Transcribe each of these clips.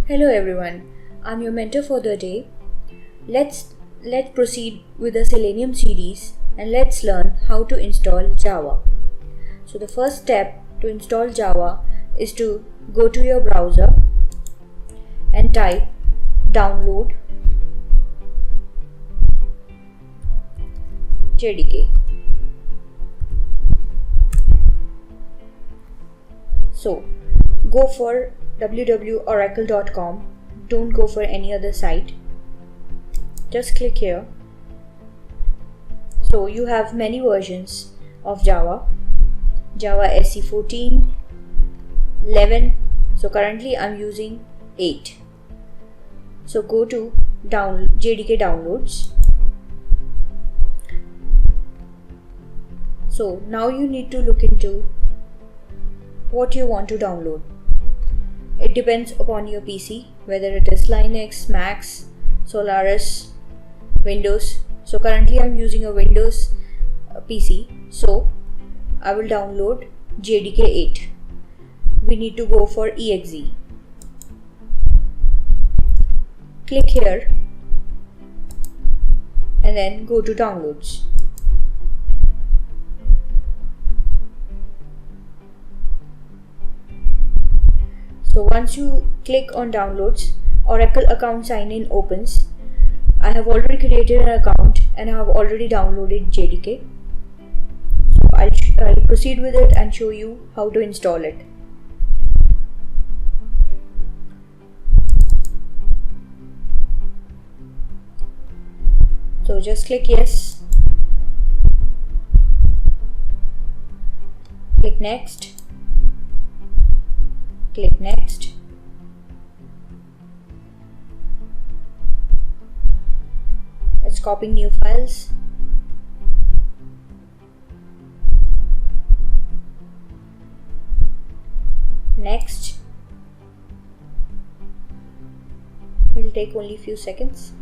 Hello everyone, I'm your mentor for the day. Let's proceed with the Selenium series and let's learn how to install Java. So the first step to install Java is to go to your browser and type download JDK. So go for www.oracle.com. Don't go for any other site. Just click here. So you have many versions of Java SE 14, 11. So currently I'm using 8. So go to JDK downloads. So now you need to look into what you want to download. It depends upon your PC, whether it is Linux, Macs, Solaris, Windows. So currently I'm using a Windows PC, so I will download JDK 8. We need to go for exe. Click here and then go to downloads. So once you click on downloads, Oracle account sign in opens. I have already created an account and I have already downloaded JDK. So I'll proceed with it and show you how to install it. So just click yes. Click next. Click next. It's copying new files. Next. It will take only a few seconds.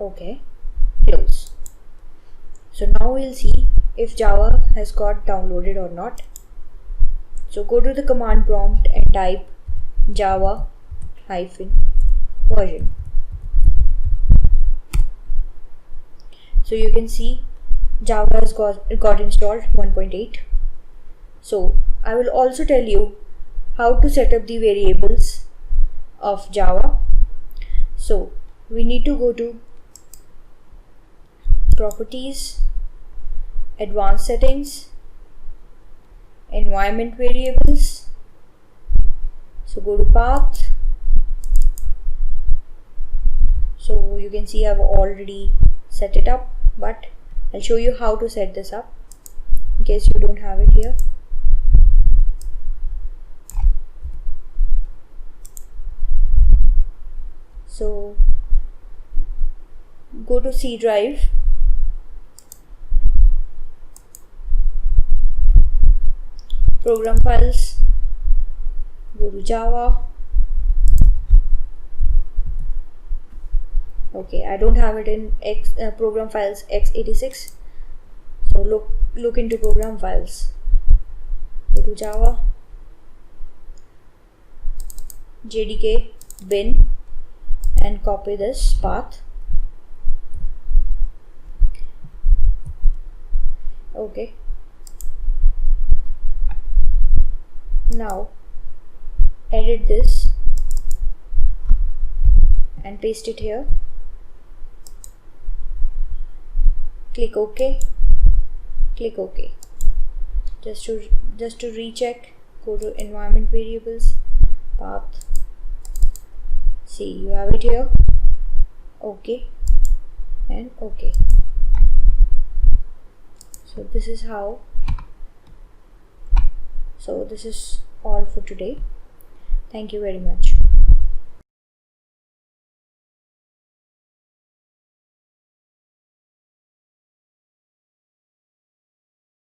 Okay, close. So now we'll see if Java has got downloaded or not. So go to the command prompt and type java -version. So you can see Java has got installed 1.8. So I will also tell you how to set up the variables of Java. So we need to go to properties, advanced settings, environment variables. So go to path. So you can see I've already set it up, but I'll show you how to set this up in case you don't have it here. So go to C drive. Program files, go to Java. Okay, I don't have it in program files x86. So look into program files. Go to Java, JDK bin, and copy this path. Okay. Now edit this and paste it here. Click OK. Click OK. Just to recheck, go to environment variables, path. See, you have it here. OK and OK. So this is how. So this is all for today. Thank you very much.